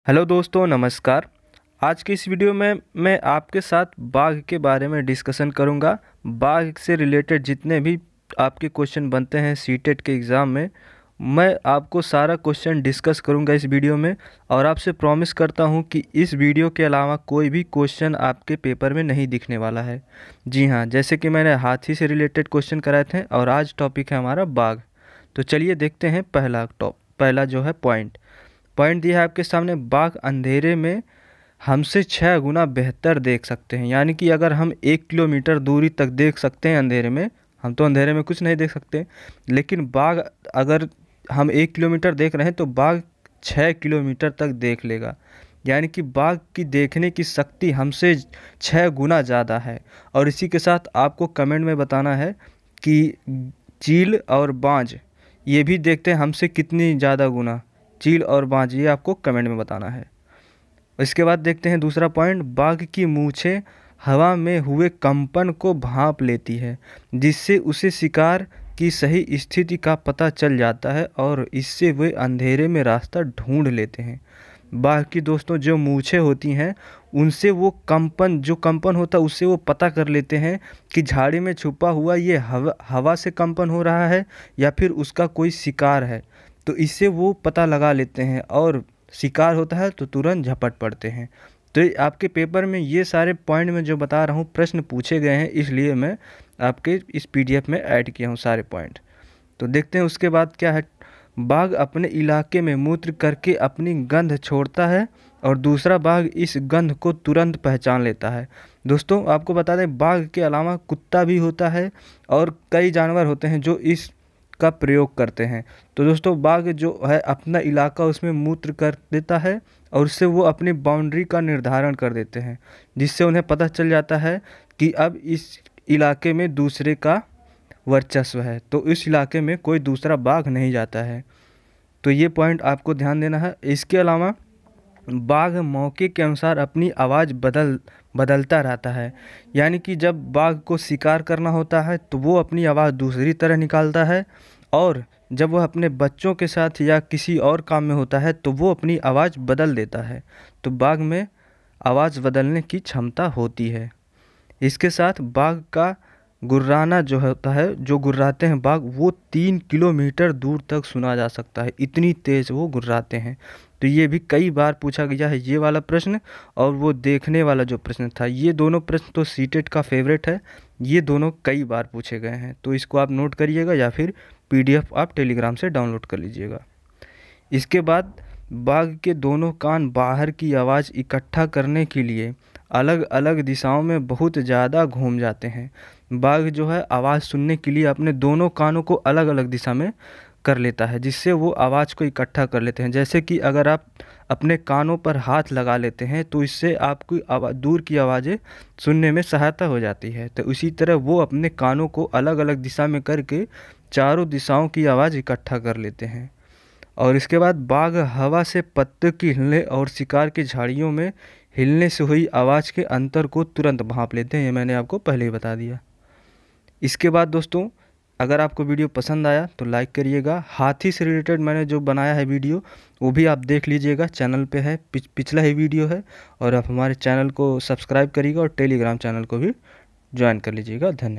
Hello दोस्तों, नमस्कार। आज की इस वीडियो में मैं आपके साथ बाघ के बारे में डिस्कशन करूंगा। बाघ से रिलेटेड जितने भी आपके क्वेश्चन बनते हैं सीटेट के एग्ज़ाम में, मैं आपको सारा क्वेश्चन डिस्कस करूंगा इस वीडियो में। और आपसे प्रॉमिस करता हूं कि इस वीडियो के अलावा कोई भी क्वेश्चन आपके पेपर में नहीं दिखने वाला है। जी हाँ, जैसे कि मैंने हाथी से रिलेटेड क्वेश्चन कराए थे और आज टॉपिक है हमारा बाघ। तो चलिए देखते हैं पहला जो है पॉइंट दिया है आपके सामने। बाघ अंधेरे में हमसे 6 गुना बेहतर देख सकते हैं। यानी कि अगर हम 1 किलोमीटर दूरी तक देख सकते हैं अंधेरे में, हम तो अंधेरे में कुछ नहीं देख सकते, लेकिन बाघ अगर हम 1 किलोमीटर देख रहे हैं तो बाघ 6 किलोमीटर तक देख लेगा। यानी कि बाघ की देखने की शक्ति हमसे 6 गुना ज़्यादा है। और इसी के साथ आपको कमेंट में बताना है कि चील और बाज ये भी देखते हैं हमसे कितनी ज़्यादा गुना। चील और बाज ये आपको कमेंट में बताना है। इसके बाद देखते हैं दूसरा पॉइंट। बाघ की मूंछें हवा में हुए कंपन को भांप लेती है, जिससे उसे शिकार की सही स्थिति का पता चल जाता है और इससे वे अंधेरे में रास्ता ढूंढ लेते हैं। बाघ की दोस्तों जो मूंछें होती हैं उनसे वो कंपन होता है उससे वो पता कर लेते हैं कि झाड़ी में छुपा हुआ ये हवा से कंपन हो रहा है या फिर उसका कोई शिकार है। तो इससे वो पता लगा लेते हैं और शिकार होता है तो तुरंत झपट पड़ते हैं। तो आपके पेपर में ये सारे पॉइंट में जो बता रहा हूँ प्रश्न पूछे गए हैं, इसलिए मैं आपके इस पीडीएफ में ऐड किया हूँ सारे पॉइंट। तो देखते हैं उसके बाद क्या है। बाघ अपने इलाके में मूत्र करके अपनी गंध छोड़ता है और दूसरा बाघ इस गंध को तुरंत पहचान लेता है। दोस्तों आपको बता दें, बाघ के अलावा कुत्ता भी होता है और कई जानवर होते हैं जो इस का प्रयोग करते हैं। तो दोस्तों बाघ जो है अपना इलाका उसमें मूत्र कर देता है और उससे वो अपनी बाउंड्री का निर्धारण कर देते हैं, जिससे उन्हें पता चल जाता है कि अब इस इलाके में दूसरे का वर्चस्व है, तो इस इलाके में कोई दूसरा बाघ नहीं जाता है। तो ये पॉइंट आपको ध्यान देना है। इसके अलावा बाघ मौके के अनुसार अपनी आवाज़ बदलता रहता है। यानी कि जब बाघ को शिकार करना होता है तो वो अपनी आवाज़ दूसरी तरह निकालता है, और जब वह अपने बच्चों के साथ या किसी और काम में होता है तो वो अपनी आवाज़ बदल देता है। तो बाघ में आवाज़ बदलने की क्षमता होती है। इसके साथ बाघ का गुर्राना जो होता है, जो गुर्राते हैं बाघ, वो 3 किलोमीटर दूर तक सुना जा सकता है, इतनी तेज़ वो गुर्राते हैं। तो ये भी कई बार पूछा गया है ये वाला प्रश्न, और वो देखने वाला जो प्रश्न था, ये दोनों प्रश्न तो सीटेट का फेवरेट है। ये दोनों कई बार पूछे गए हैं, तो इसको आप नोट करिएगा या फिर पीडीएफ आप टेलीग्राम से डाउनलोड कर लीजिएगा। इसके बाद बाघ के दोनों कान बाहर की आवाज़ इकट्ठा करने के लिए अलग अलग दिशाओं में बहुत ज़्यादा घूम जाते हैं। बाघ जो है आवाज़ सुनने के लिए अपने दोनों कानों को अलग अलग दिशा में कर लेता है, जिससे वो आवाज़ को इकट्ठा कर लेते हैं। जैसे कि अगर आप अपने कानों पर हाथ लगा लेते हैं तो इससे आपकी दूर की आवाज़ें सुनने में सहायता हो जाती है। तो इसी तरह वो अपने कानों को अलग अलग दिशा में करके चारों दिशाओं की आवाज़ इकट्ठा कर लेते हैं। और इसके बाद बाघ हवा से पत्ते की हिलने और शिकार की झाड़ियों में हिलने से हुई आवाज़ के अंतर को तुरंत भांप लेते हैं। ये मैंने आपको पहले ही बता दिया। इसके बाद दोस्तों अगर आपको वीडियो पसंद आया तो लाइक करिएगा। हाथी से रिलेटेड मैंने जो बनाया है वीडियो वो भी आप देख लीजिएगा, चैनल पे है, पिछला ही वीडियो है। और आप हमारे चैनल को सब्सक्राइब करिएगा और टेलीग्राम चैनल को भी ज्वाइन कर लीजिएगा। धन्यवाद।